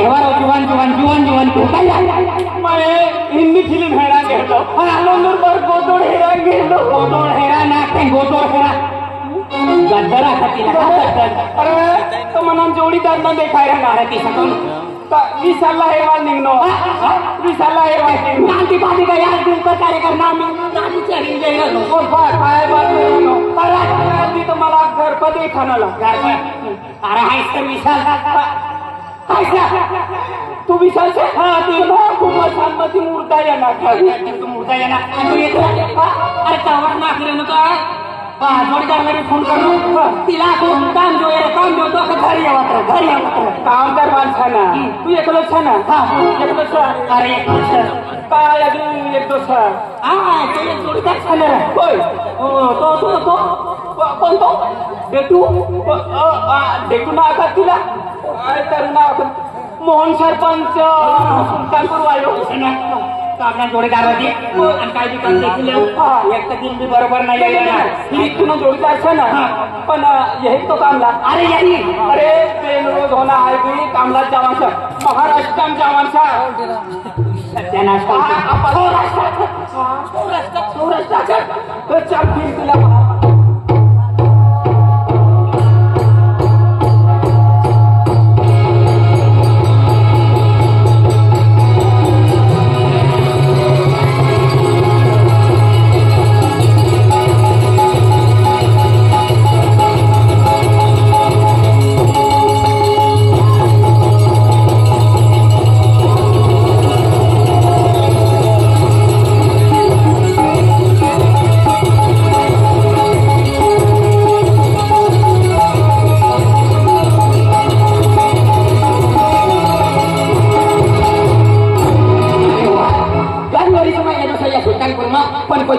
हेवारो जुवान जुवान जुवान जुवान तू काय मैं हिंदी फिल्म हेरा गेलो आनंदर पर गोदोड हेरा गेलो गोदोड हेरा ना ते गोदोड हेरा गद्दरा खातीला अरे तो मना जोडीदार न देखायला ना ती सकून विशाला हेवा निघनो विशाला हेवा शांति पार्टी का यार दिन का कार्यक्रम में नानी चली जाएगा और काय बात नो अरे तो मला घर पर देखाना ला घर पर अरे हाय तर विशाल तू विशाल से हां तू ना खूप शांती मूर्ता या ना तू मूर्ता या ना तू येतो अरे कावर ना करे न का जोडीदारला मी फोन करू तिला तू काम जो आहे काम जो तो घरी यावत काम कर माणसाना तू एकलो छ ना हां एकलो छ अरे एकलो छ काय अजून एकलो छ हां तो एक जोडीदार छ ना होय तो कोण तो देतू देतू ना का तिला काय करना मोहन सरपंच सुलतानपूर वालो ना आपल्या जोडीदार होती आणि काय काम देखील एक तर दिन भी बरोबर नाही आहे ही तुला जोडीदार छ ना पण यही तो कामला अरे यही अरे ट्रेन रोज होना आहे की कामला जावांचा महाराष्ट्रात जावांचा सत्यानाश सौराष्ट्रात चल फिर तुला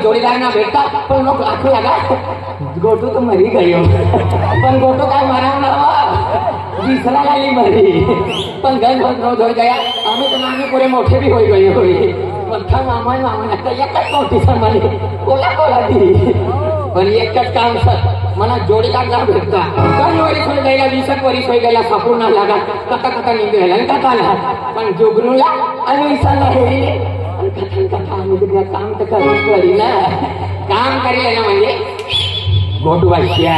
जोडीदार ना भेटता पण लोग आखू लगा गोटू तो मरी गयो पण गोटू काय मारा ना विसरा लागली मरी पण गन रोज हो गया आम्ही तर आम्ही पुरे मोठे भी होई गए होई पण था मामा आता एकच मोठी संभाली कोला दी पण एकच काम सर मला जोडीदार ना भेटता कल वरी सोय गेला 20 वरी सोय गेला सापूर ना लागा कथा निघाला कथाला पण जोगनूला आणि विसरला हे कथा काम तर करत करी ना काम करी ना म्हणजे गोटू वाश्या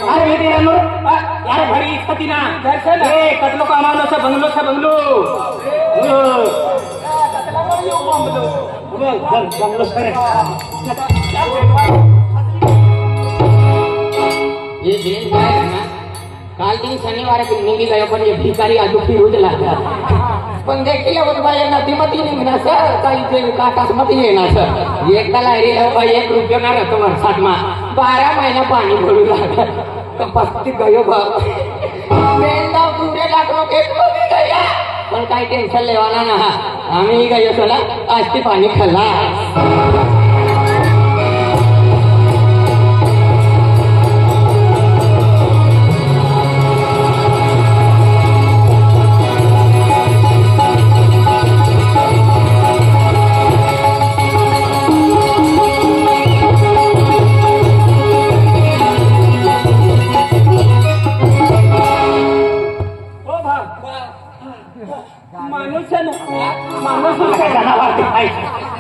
अरे भेटी यार भरी इस्कती ना कटलो का बंगलो बंगलो सर ये दिन ना काल दिन शनिवार निघी गयो पण ये भिकारी आजू फिरूच लागला पण देखील बाई नदीमध्ये निघणार सर काही ते काटासमध्ये येणार सर एकदाला रे बाई 1 रुपया ना राहतो साठमा 12 महिना पाणी भरू लागला तर पस्ती गयो बेंदा पुरे लागलो गया पण काही टेन्शन लेवाना ना आम्ही गयो चला आज ते पाणी खाल्ला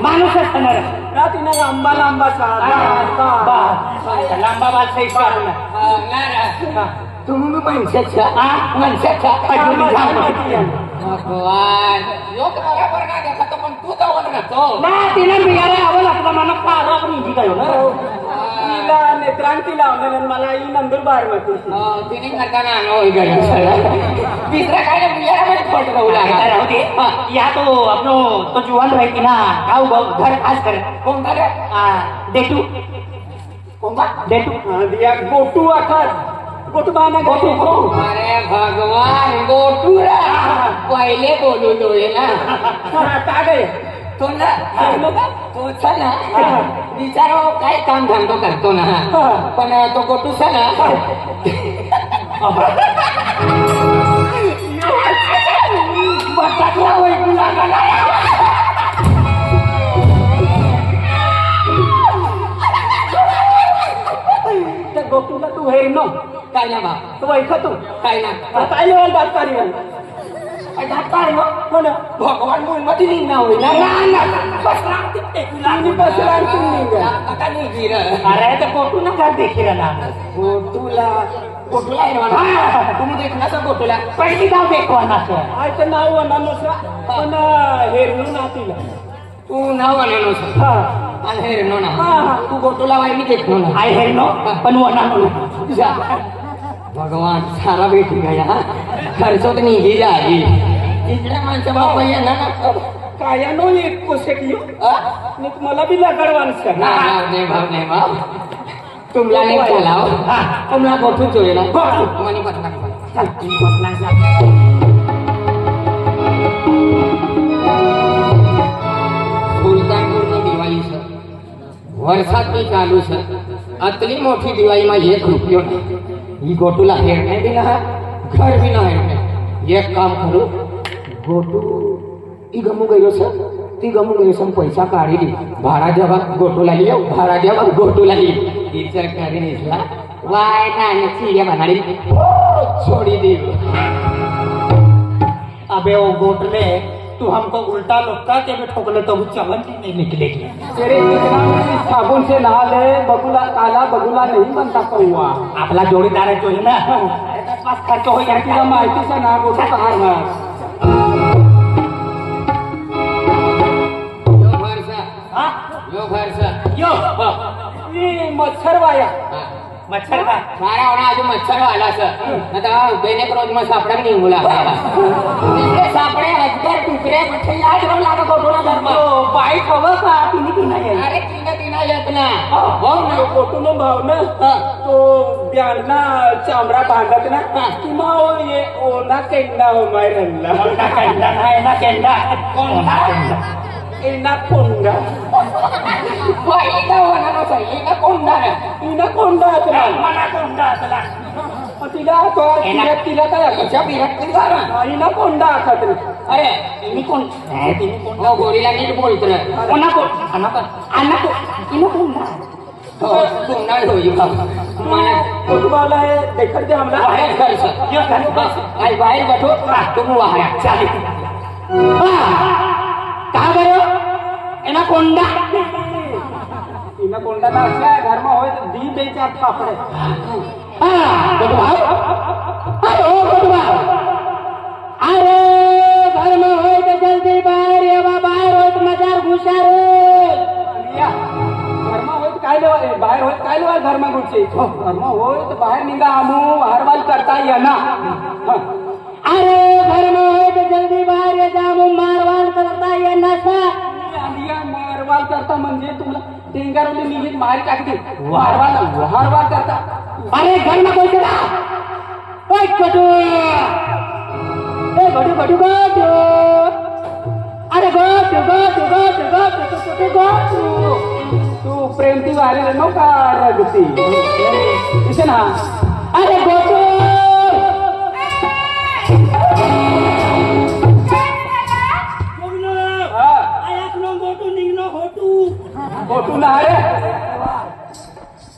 माणूस लांबा तुम्ही माणसाच्या भगवान लोक बरोबर ना देखा पण तू जाऊन राहतो ना तिला बियारा हवं लागतं मला पारा पण इजी काय तिला नेत्रांती लावलं मला ही नंदुरबार मध्ये तिने करताना होई गया तीसरा काय बियारा मध्ये फट गऊ लागला या तो अपनो तो जुवान रही कि ना गाँव घर खास कर कौन करे देटू कौन देटू दिया गोटू आखर गोटू बाना गोटू अरे भगवान गोटू पहिले बोलू तो ये ना का गए तो ना तो ना विचारो काय काम धंदो करतो ना पण तो गोटू ना बटाटला वैकू लागला तू हेर नो काय ना बा तू ऐका तू काय ना काय लेवल बात करी डाक्टर हो ना भगवान मुलमती निघना होईना अरे तर कोटू ना कर देखील ना गोटूला तुम्ही देखना सर गोटूला पहिली गाव देखवा ना सर नाव वनानो पण हेरणू ना तिला तू नाव वनानो सर आणि हेरणो ना तू गोटूला वाई मी देखनो ना आय हेरणो पण वनानो भगवान सारा भेटी गया खर्च तो निघी जाई इकडे माणसं बाबा यांना काय नो एक कोसेकली मला बी लगडवान सर नाही भाव तुमला नाही बोलाव तुमला गोठून जोडे ना मनी पटला सुलतानपूरनी दिवाळी सर वर्षात मी चालू सर अतली मोठी दिवाळी माझी एक रुपयो ही गोटूला हेरणे बी ना घर बी ना हेरणे एक काम करू गोटू ती गमू गयो सर ती गमू गयो सर पैसा काढली भाडा जेव्हा गोटूला लियो भाडा जेव्हा गोटूला लियो ती सरकारी नेसला वाय ना चिड़िया बनाड़ी छोड़ी दी अबे वो गोटले तू हमको उल्टा लुटका के भी ठोकले तो चमन ही नहीं निकलेगी तेरे साबुन से नहा ले बगुला काला बगुला नहीं बनता कौआ आपला जोडीदार जो है ना पास खर्च हो गया तिला माहिती से ना गोटू कहाँ ना यो ये मच्छर वाया मच्छर का सारा होना आज मच्छर वाला सर आता बेने रोज में सापड़ा नहीं बोला इसके सापड़े अजगर टुकड़े मच्छर आज रोज लागा गोटूला घर में बाई खबर का तिनी की नाही अरे तीना येत ना हो ना गोटू नो भाव ना तो ब्यांना चामडा बांधत ना किंवा ये ओना केंडा हो मायरला ओना केंडा नाही ना केंडा कोणता इना कोंडा इना कोंडा असला मला कोंडा असला तिला काय कशा बिरत इना कोंडा असत अरे इनी कोण गोरीला नीट बोलत कोणा कोण अन्ना इना कोंडा तुम नाही होई मला फुटबॉल है देखत दे हमरा बाहेर घर सर यो घर आई बाहेर बैठो तुम वहां चाले कहा गयो एना कोंडा इना कोंडा ना असला घर में होय दी बेचा थापड़े अरे घर में होय तो जल्दी बाहर ये बाहर होय तो मजार घुसा रे घर में होय तो काय लेवा बाहेर होय काय लेवा घर में घुसे घर में होय तो बाहेर निघा आमू हरवाल करता या ना अरे घर में होय तो जल्दी बाहर ये जामू मारवाल करता ये नशा मारवाल करता म्हणजे तुला डेंगारवली निघित मारी टाकते वारवाल करता अरे घर में कोई चला ओए गटू ए गटू अरे गटू तू प्रेमती वारी नो का रगती इसे ना अरे गटू गोटू ना रे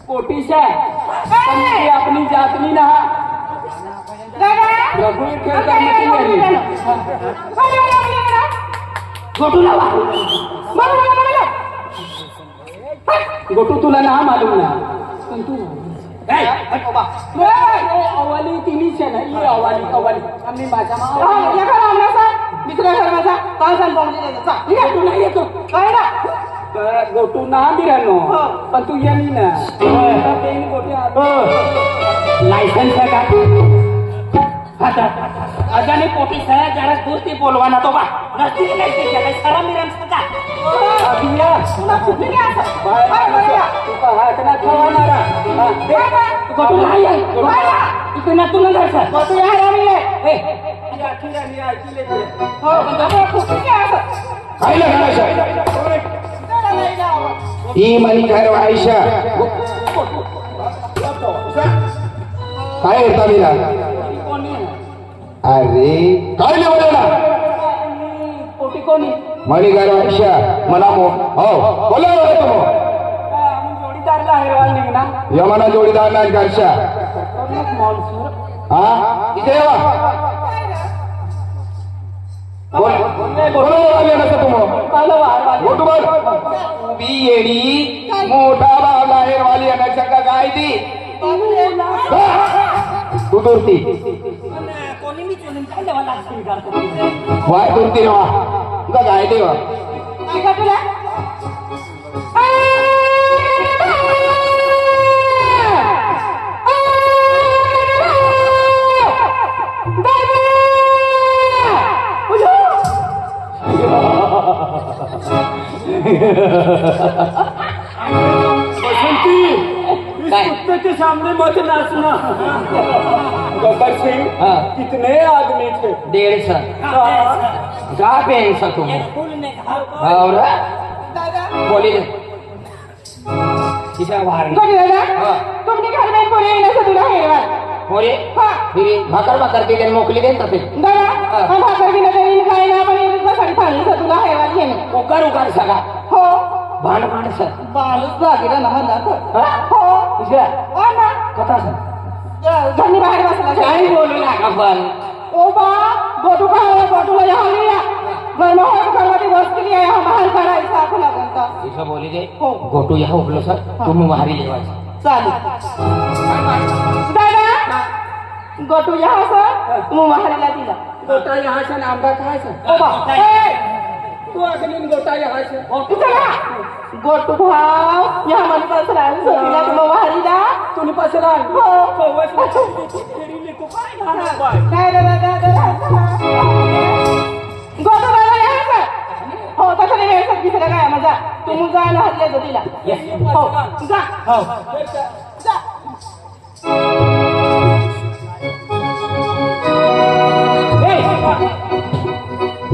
कोटी से अपनी जातनी ना रघुवीर खेळ करण्याची गोटू ना गोटू तुला ना मालूम ना पण तू अवाली तिन्ही छे ना ये अवाली आम्ही माझ्या दुसऱ्या घर माझा काय सांगतो नाही येतो काय ना गोटू ना बिरानो पण तू ये ना लायसन्स है का अजाने पोटी सया जरा दूर ती बोलवाना तो बा नसती नाही ते काय सारा मिरम सका अभिया तुला कुठे नाही तू का हाकना ठेवणारा गोटू नाही इथे ना तुला जायचं गोटू या राणी ए आखिरानी ऐकले हो पण बाबा कुठे काय ही मनी घर आयशा काय होता मीरा अरे काय बोला पोटी कोणी मनी घर आयशा मला हो बोला जोडीदार लाहेरवाल निघणार यमाना जोडीदार ना घरच्या हा इथे येवा उभी येडी मोठा भाव लाहेरवाली येण्याच्या का काय ती तू दुरती वाय दुरती वा तुझा काय देवा कुत्ते के सामने मत नाचना गब्बर सिंह कितने आदमी थे 150 जा बेंसा तुम और बोली किसा बाहर तुमने घर में पोरे येण्याचं तुला हेरवाल बोले फिर भाकर दिले मोकली देन तसे दादा भाकर बिना तरी काय ना पण येण्याचं साठी थांबलं तुला हेरवाल येणे उकार सगा हो भांड सर बालच जागेला ना म्हणतात हो इसे हो ना कथा घरनी बाहेर बसला काय बोलू नका पण ओ बा गोटूला यहाँ लिया घर में हो करवाती वस्तु लिया यहाँ बाहर काढायचा आपला बनता इसे बोली दे हो गोटू यहाँ उठलो सर तुम मारी लेवायचं चालेल दादा गोटू यहाँ सर तू महाराला दिला गोटा यहाँ से आंबा खाए से ओ बा तू अगलीन गोटा यहाँ से चला गोटू भाव यहाँ मन पसरा सोनीला तू महारीला तूने पसरा हो काय दादा गोटू बाबा यहाँ सर हो तसं नाही वेळ सर दुसरं काय मजा तू मुजा ना हल्ले जो दिला हो जा जा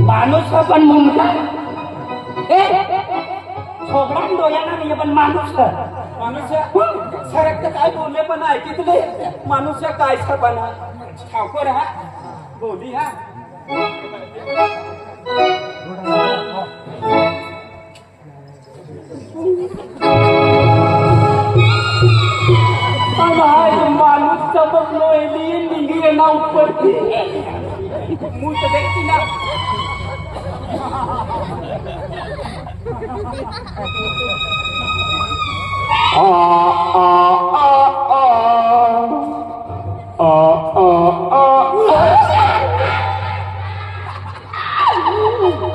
माणूस पण मुंगा छोकरा डोळ्याला नाही पण माणूस सरक काय बोलले पण ऐकितले माणूस काय पण ठाकोर हा बोली हा माणूस चमकलो निघी ना ऊपर मूर्त देखती ना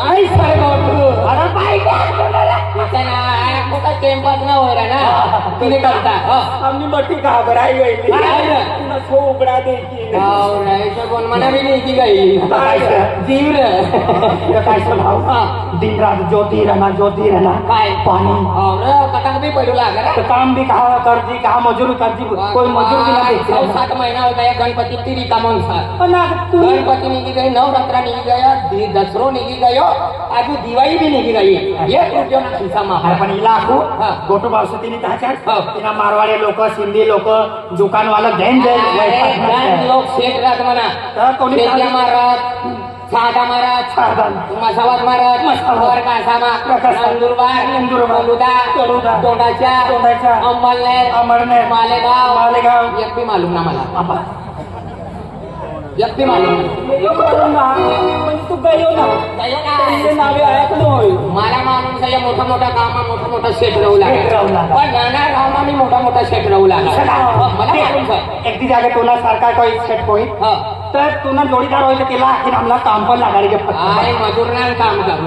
आई सर गोटू अरे पाहिजे ना कुठं टेम्पात ना होय ना तुम्ही करता आम्ही मोठी घाबराई गई तुला सो उघडा द्यायची कोण म्हणा मी नाही गई जीव रे काय भाऊ दिन रात ज्योती रहना काय पानी और कटक भी पडू लागला तो काम भी कहा करजी कहा मजूरी करजी कोई मजूर भी ना देखते 7 महिना होता है गणपती तिरी का माणसा पण तू गणपती निघी गई नवरात्रा निघी गया दसरो निघी गयो आजू दिवाळी भी निघी गई एक रुपया ना खिसा मा पण इलाकू गोटू बावसतीने त्याच्यात तिना मारवाडी लोक सिंधी लोक दुकानवाला जैन लोक शेठ राहत म्हणा कोणी मारत साधा महाराज मसावाद महाराज वर कासामा नंदुरबार तोंडाच्या अमरनेर मालेगाव एक भी मालूम ना मला एक भी मालूम तू गयो ना नावे ऐकलो मला माणूस मोठा मोठा काम मोठा शेठ राहू लागला पण नाना गावमा मी मोठा शेठ राहू लागला मला मालूम एकदी जागे तुला सारखा काही सेट होईल तर तुला जोडीदार होईल तिला आणखी आम्हाला काम पण लागायला अरे मजूरना काम करू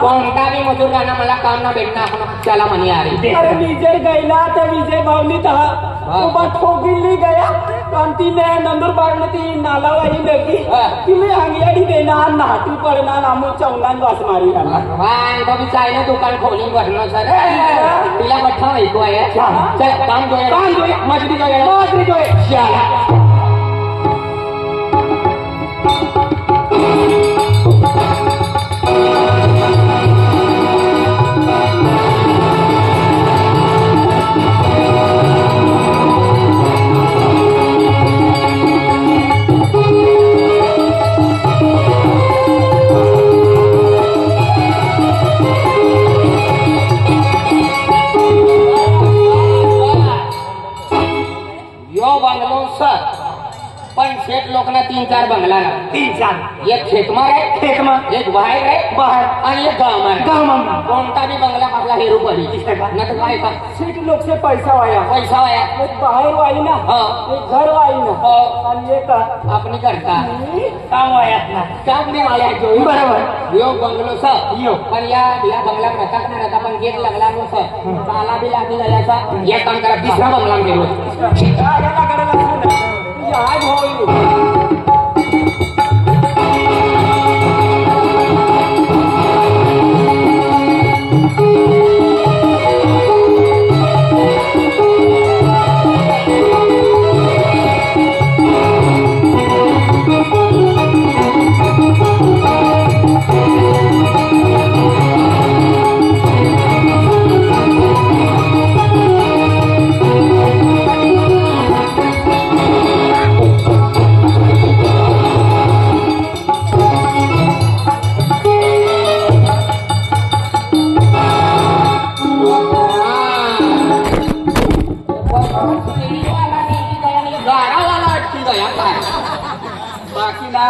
कोणता भी मजूर गाना मला काम ना भेटणार त्याला म्हणे अरे विजय गैला तर विजय भावनी उभा ठोकिली गया कांती ने नंदुरबार में ती नाला वाही लगी तिने अंगियाडी देणार नाटू पडणार आमू चौंगान वास मारी भगवान तो भी चाय दुकान खोली भरणं सर तिला बठ्ठा ऐकू आहे चल काम जोया मजूरी जोया बंगला ना 3-4 एक खेतमार आहे खेतमा एक बाहेर आहे बाहेर आणि एक गाव आहे गावामा कोणता बी बंगला आपला हेरू पडी दिसतंय का? न तर काय का सीट लोक से पैसा वाया पैसा वाया एक बाहेर वाई ना हो एक घर वाई ना हो आणि एक आपणी करता काम वयात ना काम बी वाल्या जो बरोबर यो बंगलो स यो पण या बंगला प्रकार नाही राहता पण गेट लागला नो स ताला बी लागली जायचा या काम करा दुसरा बंगला गेलो आज होईल गाडा वाला अटकी गया काय बाकी ना